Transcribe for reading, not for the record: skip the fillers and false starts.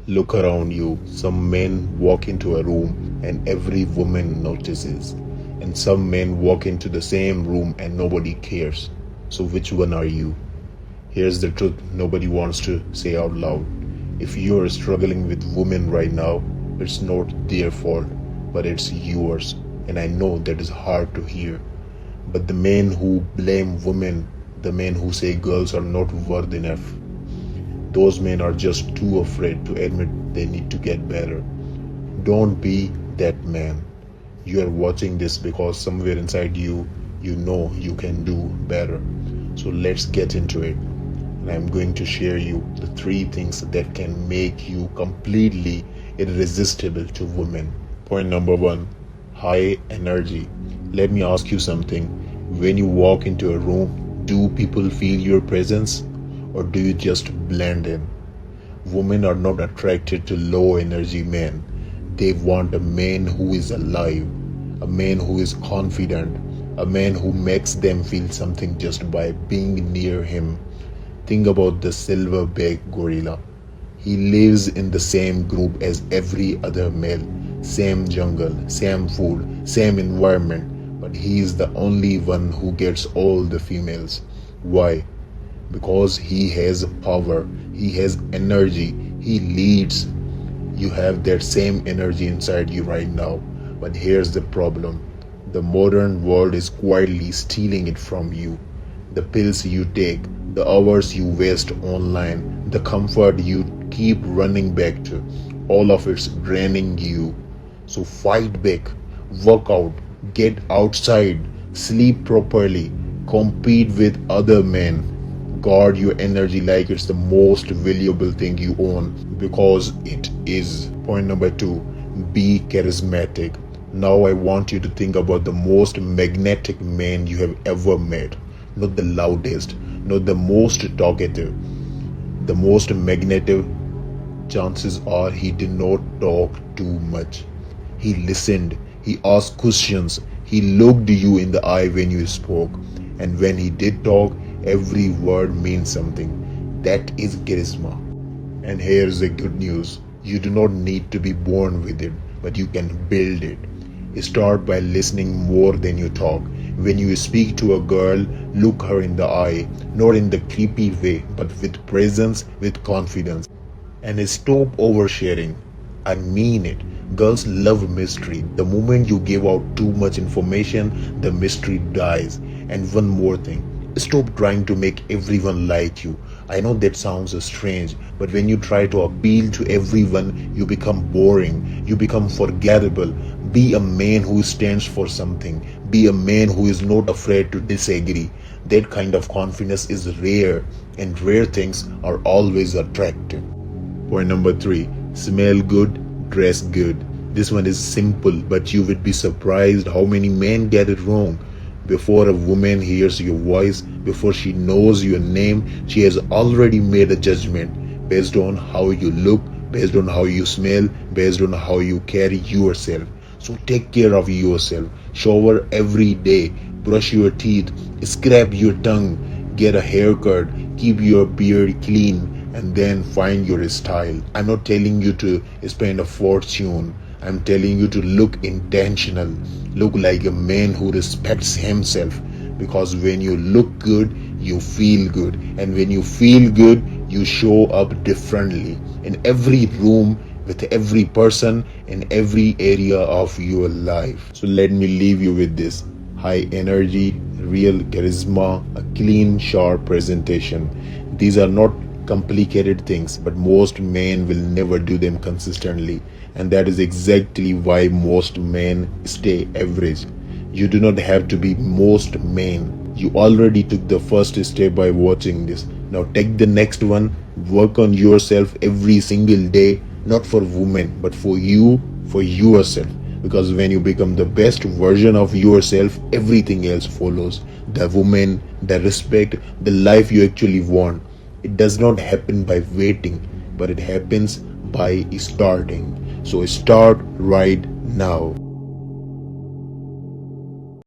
Look around you. Some men walk into a room and every woman notices. And some men walk into the same room and nobody cares. So which one are you? Here's the truth nobody wants to say out loud. If you're struggling with women right now, it's not their fault, but it's yours. And I know that is hard to hear. But the men who blame women, the men who say girls are not worth enough, those men are just too afraid to admit they need to get better. Don't be that man. You are watching this because somewhere inside you, you know you can do better. So let's get into it. And I'm going to share you the 3 things that can make you completely irresistible to women. Point number 1, high energy. Let me ask you something. When you walk into a room, do people feel your presence or do you just blend in? Women are not attracted to low energy men. They want a man who is alive, a man who is confident, a man who makes them feel something just by being near him. Think about the silverback gorilla. He lives in the same group as every other male. Same jungle, same food, same environment, but he is the only one who gets all the females. Why? Because he has power, he has energy, he leads. You have that same energy inside you right now, but here's the problem. The modern world is quietly stealing it from you. The pills you take, the hours you waste online, the comfort you keep running back to, all of it's draining you. So fight back, work out, get outside, sleep properly, compete with other men. Guard your energy like it's the most valuable thing you own, because it is. Point number 2, be charismatic. Now I want you to think about the most magnetic man you have ever met. Not the loudest, not the most talkative. The most magnetic, chances are he did not talk too much. He listened, he asked questions, he looked you in the eye when you spoke. And when he did talk, every word means something. That is charisma. And here's the good news. You do not need to be born with it, but you can build it. Start by listening more than you talk. When you speak to a girl, look her in the eye, not in the creepy way, but with presence, with confidence. And stop oversharing. I mean it. Girls love mystery. The moment you give out too much information, the mystery dies. And one more thing. Stop trying to make everyone like you. I know that sounds strange, but when you try to appeal to everyone, you become boring, you become forgettable. Be a man who stands for something. Be a man who is not afraid to disagree. That kind of confidence is rare, and rare things are always attractive. Point number 3, smell good, dress good. This one is simple, but you would be surprised how many men get it wrong. Before a woman hears your voice, before she knows your name, she has already made a judgment based on how you look, based on how you smell, based on how you carry yourself. So take care of yourself. Shower every day, brush your teeth, scrub your tongue, get a haircut, keep your beard clean, and then find your style. I'm not telling you to spend a fortune. I'm telling you to look intentional. Look like a man who respects himself. Because when you look good, you feel good. And when you feel good, you show up differently. In every room, with every person, in every area of your life. So let me leave you with this. High energy, real charisma, a clean, sharp presentation. These are not complicated things, but most men will never do them consistently. And that is exactly why most men stay average. You do not have to be most men. You already took the first step by watching this. Now take the next one. Work on yourself every single day, not for women, but for you, for yourself. Because when you become the best version of yourself, everything else follows. The woman, the respect, the life you actually want. It does not happen by waiting, but it happens by starting. So start right now.